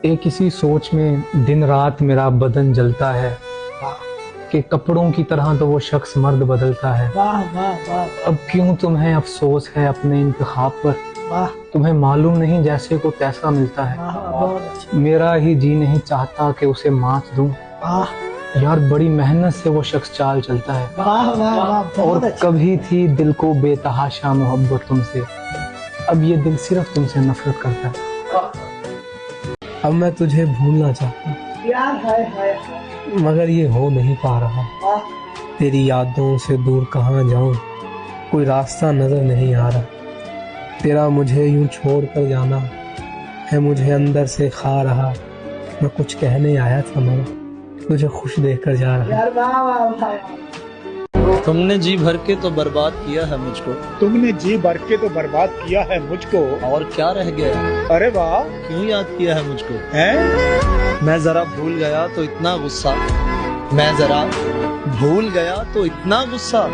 एक इसी सोच में दिन रात मेरा बदन जलता है कि कपड़ों की तरह तो वो शख्स मर्द बदलता है। वाह वाह वाह। अब क्यों तुम्हें अफसोस है अपने इंतखाब पर, वाह तुम्हें मालूम नहीं जैसे को कैसा मिलता है। बहुत अच्छा। मेरा ही जी नहीं चाहता कि उसे मात दूं, वाह यार बड़ी मेहनत से वो शख्स चाल चलता है। वाह वाह वाह। और कभी थी दिल को बेतहाशा मोहब्बत तुमसे, अब ये दिल सिर्फ तुमसे नफरत करता है। अब मैं तुझे भूलना चाहता हूँ यार हाय मगर ये हो नहीं पा रहा। वाह तेरी यादों से दूर कहाँ जाऊं, कोई रास्ता नजर नहीं आ रहा। तेरा मुझे यूं छोड़ कर जाना है मुझे अंदर से खा रहा। मैं कुछ कहने आया था मगर तुझे खुश देखकर जा रहा। यार वाह वाह वाह। तुमने जी भर के तो बर्बाद किया है मुझको, तुमने जी भर के तो बर्बाद किया है मुझको। और क्या रह गया? अरे वाह, क्यों याद किया है मुझको? हैं? मैं जरा भूल गया तो इतना गुस्सा, मैं जरा भूल गया तो इतना गुस्सा,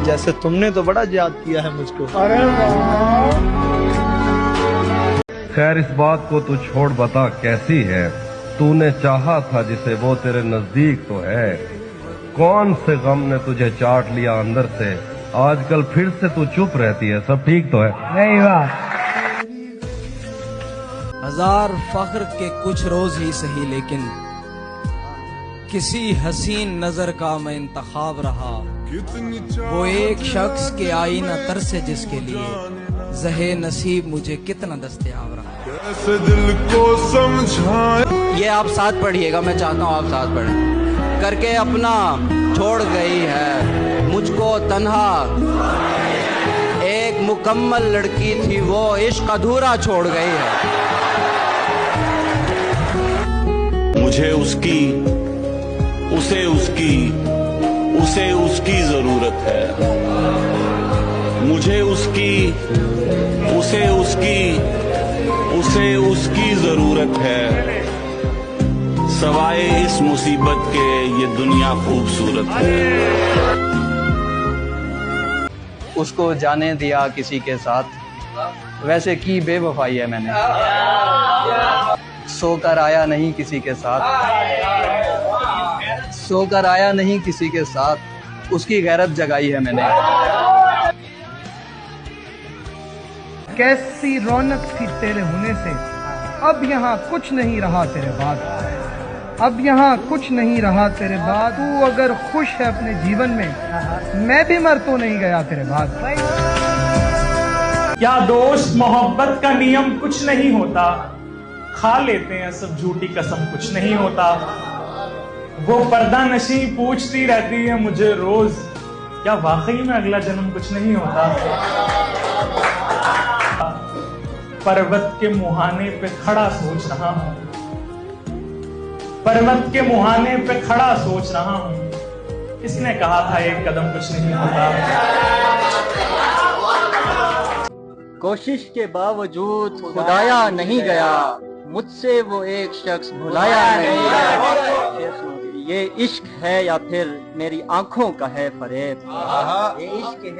जैसे तुमने तो बड़ा याद किया है मुझको। अरे वाह। खैर इस बात को तू छोड़, बता कैसी है। तूने चाहा था जिसे वो तेरे नजदीक तो है। कौन से गम ने तुझे चाट लिया अंदर से, आजकल फिर से तू चुप रहती है। सब ठीक तो है? नहीं वाह। हजार फख्र के कुछ रोज ही सही, लेकिन किसी हसीन नजर का मैं इंतखाब रहा। वो एक शख्स के आईना तर से जिसके लिए जहे नसीब मुझे कितना दस्तयाब रहा। कैसे दिल को समझाए। ये आप साथ पढ़िएगा, मैं चाहता हूँ आप साथ पढ़ें। करके अपना छोड़ गई है मुझको तन्हा, एक मुकम्मल लड़की थी वो इश्क अधूरा छोड़ गई है। मुझे उसकी उसे उसकी जरूरत है। मुझे उसे उसकी जरूरत है। सवाए इस मुसीबत के ये दुनिया खूबसूरत है। उसको जाने दिया किसी के साथ, वैसे की बेवफाई है मैंने। सोकर आया नहीं किसी के साथ, सोकर आया नहीं किसी के साथ, उसकी गैरत जगाई है मैंने। कैसी रौनक थी तेरे होने से, अब यहाँ कुछ नहीं रहा तेरे बाद। अब यहाँ कुछ नहीं रहा तेरे बाद। तू अगर खुश है अपने जीवन में, मैं भी मर तो नहीं गया तेरे बाद। क्या दोस्त, मोहब्बत का नियम कुछ नहीं होता, खा लेते हैं सब झूठी कसम कुछ नहीं होता। वो पर्दा नशी पूछती रहती है मुझे रोज, क्या वाकई में अगला जन्म कुछ नहीं होता। पर्वत के मुहाने पे खड़ा सोच रहा हूँ, पर्वत के मुहाने पे खड़ा सोच रहा हूँ, किसने कहा था एक कदम कुछ नहीं होता। कोशिश के बावजूद खुदाया नहीं गया, मुझसे वो एक शख्स भुलाया नहीं गया। ये इश्क है या फिर मेरी आंखों का है फरेब,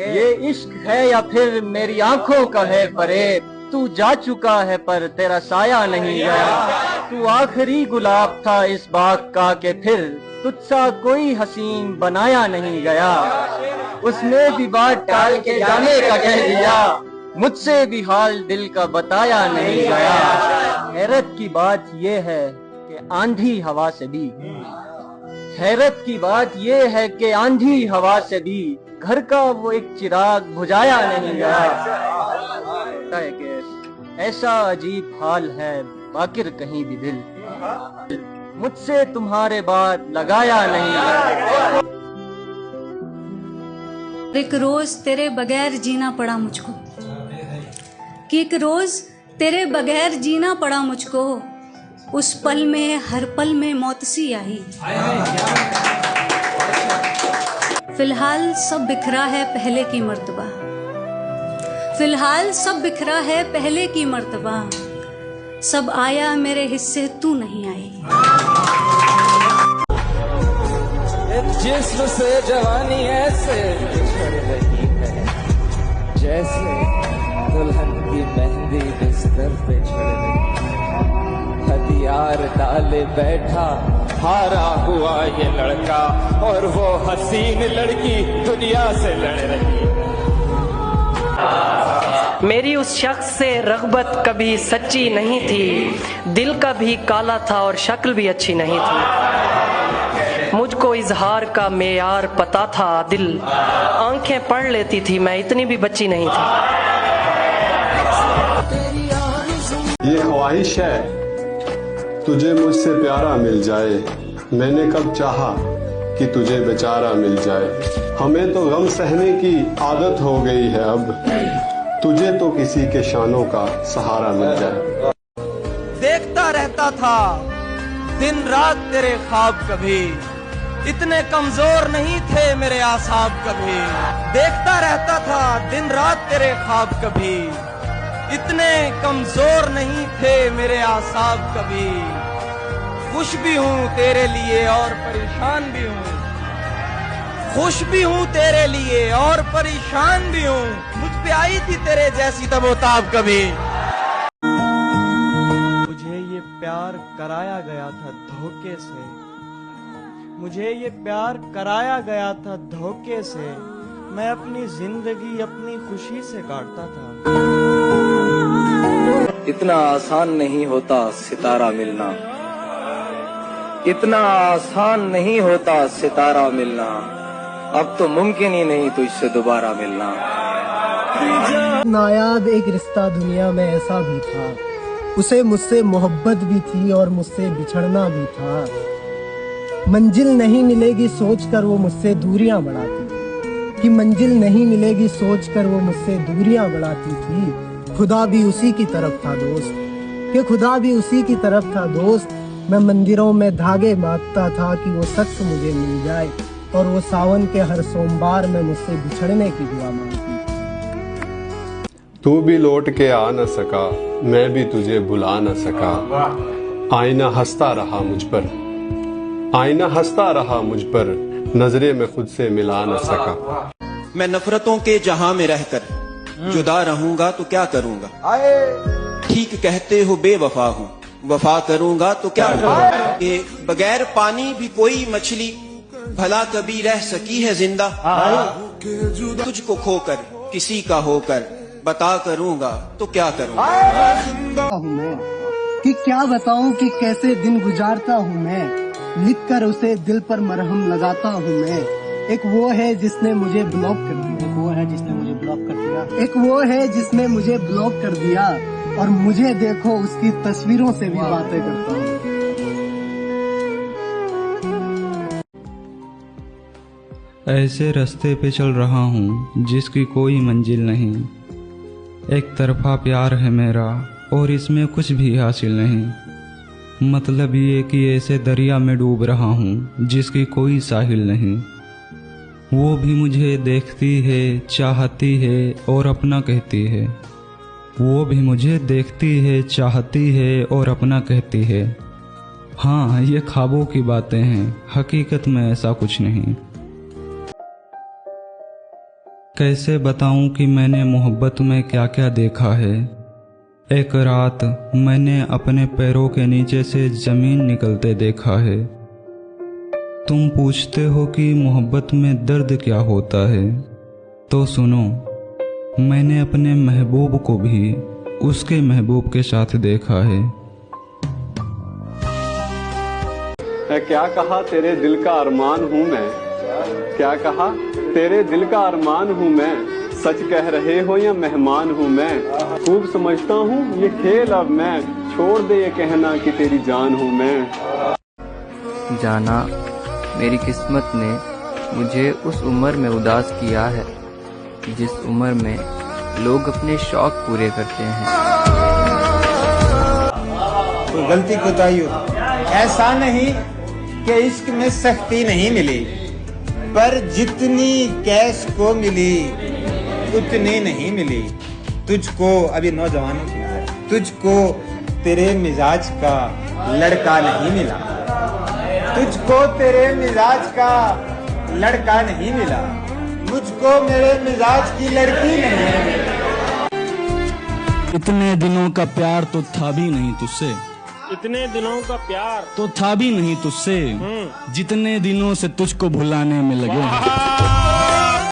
ये इश्क है या फिर मेरी आंखों का है फरेब। तू जा चुका है पर तेरा साया नहीं गया। तू आखिरी गुलाब था इस बाग का के फिर तुझसा कोई हसीन बनाया नहीं गया। उसने भी बात टाल के जाने का कह दिया, मुझसे भी हाल दिल का बताया नहीं गया। हैरत की बात ये है कि आंधी हवा से भी, हैरत की बात ये है कि आंधी हवा से भी घर का वो एक चिराग बुझाया नहीं गया। है कि ऐसा अजीब हाल है बाकिर कहीं भी दिल, मुझसे तुम्हारे बाद लगाया नहीं गया। एक रोज तेरे बगैर जीना पड़ा मुझको, कि एक रोज तेरे बगैर जीना पड़ा मुझको। उस पल में हर पल में मौत सी आई। फिलहाल सब बिखरा है पहले की मर्तबा, फिलहाल सब बिखरा है पहले की मर्तबा। सब आया मेरे हिस्से तू नहीं आई। जिस्म से जवानी ऐसे बिछड़ रही है, जैसे दुल्हन की मेहंदी बिस्तर पे चढ़ रही है। हदिया हार डाले बैठा, हारा हुआ ये लड़का और वो हसीन लड़की दुनिया से लड़ रही है। मेरी उस शख्स से रग़बत कभी सच्ची नहीं थी, दिल का भी काला था और शक्ल भी अच्छी नहीं थी। मुझको इजहार का मेयार पता था दिल, आंखें पढ़ लेती थी, मैं इतनी भी बच्ची नहीं थी। ये ख्वाहिश है तुझे मुझसे प्यारा मिल जाए, मैंने कब चाहा कि तुझे बेचारा मिल जाए। हमें तो गम सहने की आदत हो गई है अब, तुझे तो किसी के शानों का सहारा मिल जाए। देखता रहता था दिन रात तेरे ख्वाब कभी, इतने कमजोर नहीं थे मेरे आसाब कभी। देखता रहता था दिन रात तेरे ख्वाब कभी, इतने कमजोर नहीं थे मेरे आसाब कभी। खुश भी हूँ तेरे लिए और परेशान भी हूँ, खुश भी हूँ तेरे लिए और परेशान भी हूँ। मुझ पे आई थी तेरे जैसी तबोताब कभी। मुझे ये प्यार कराया गया था धोखे से, मुझे ये प्यार कराया गया था धोखे से। मैं अपनी जिंदगी अपनी खुशी से काटता था। इतना आसान नहीं होता सितारा मिलना, इतना आसान नहीं होता सितारा मिलना। अब तो मुमकिन ही नहीं तुझसे दोबारा मिलना। नायाब एक रिश्ता दुनिया में ऐसा भी था, उसे मुझसे मोहब्बत भी थी और मुझसे बिछड़ना भी था। मंजिल नहीं मिलेगी सोचकर वो मुझसे दूरियां बढ़ाती, कि मंजिल नहीं मिलेगी सोचकर वो मुझसे दूरियां बढ़ाती थी। खुदा भी उसी की तरफ था दोस्त, कि खुदा भी उसी की तरफ था दोस्त। मैं मंदिरों में धागे बांधता था कि वो शख्स मुझे मिल जाए, और वो सावन के हर सोमवार में मुझसे बिछड़ने की दुआ मांगती। तू भी लौट के आ न सका, मैं भी तुझे बुला न सका। आईना हंसता रहा मुझ पर, आईना हंसता रहा मुझ पर, नजरे में खुद से मिला न सका। मैं नफरतों के जहां में रहकर जुदा रहूंगा तो क्या करूंगा। ठीक कहते हो बेवफा हूँ, वफा करूंगा तो क्या करूंगा। ये बगैर पानी भी कोई मछली भला कभी रह सकी है जिंदा। तुझको खोकर किसी का होकर बता करूंगा तो क्या करूंगा। मैं कि क्या बताऊं कि कैसे दिन गुजारता हूँ मैं, लिख कर उसे दिल पर मरहम लगाता हूँ मैं। एक वो है जिसने मुझे ब्लॉक कर दिया, एक वो है जिसने मुझे ब्लॉक कर दिया, एक वो है जिसने मुझे ब्लॉक कर दिया, और मुझे देखो उसकी तस्वीरों से भी बातें करता हूँ। ऐसे रास्ते पे चल रहा हूँ जिसकी कोई मंजिल नहीं, एक तरफा प्यार है मेरा और इसमें कुछ भी हासिल नहीं। मतलब ये कि ऐसे दरिया में डूब रहा हूँ जिसकी कोई साहिल नहीं। वो भी मुझे देखती है, चाहती है और अपना कहती है। वो भी मुझे देखती है, चाहती है और अपना कहती है। हाँ, ये ख्वाबों की बातें हैं, हकीकत में ऐसा कुछ नहीं। कैसे बताऊं कि मैंने मोहब्बत में क्या क्या देखा है। एक रात मैंने अपने पैरों के नीचे से ज़मीन निकलते देखा है। तुम पूछते हो कि मोहब्बत में दर्द क्या होता है, तो सुनो, मैंने अपने महबूब को भी उसके महबूब के साथ देखा है। क्या कहा तेरे दिल का अरमान हूँ मैं, क्या कहा तेरे दिल का अरमान हूँ मैं। सच कह रहे हो या मेहमान हूँ मैं, खूब समझता हूँ ये खेल अब मैं। छोड़ दे ये कहना कि तेरी जान हूँ मैं। जाना, मेरी किस्मत ने मुझे उस उम्र में उदास किया है जिस उम्र में लोग अपने शौक पूरे करते हैं। तो गलती कोताही हो, ऐसा नहीं कि इश्क में सख्ती नहीं मिली, पर जितनी कैश को मिली उतनी नहीं मिली। तुझको अभी नौजवानों की, तुझको तेरे मिजाज का लड़का नहीं मिला, तुझको तेरे मिजाज का लड़का नहीं मिला, मुझको मेरे मिजाज की लड़की नहीं मिली। इतने दिनों का प्यार तो था भी नहीं तुझसे, इतने दिनों का प्यार तो था भी नहीं तुझसे जितने दिनों से तुझको भुलाने में लगे।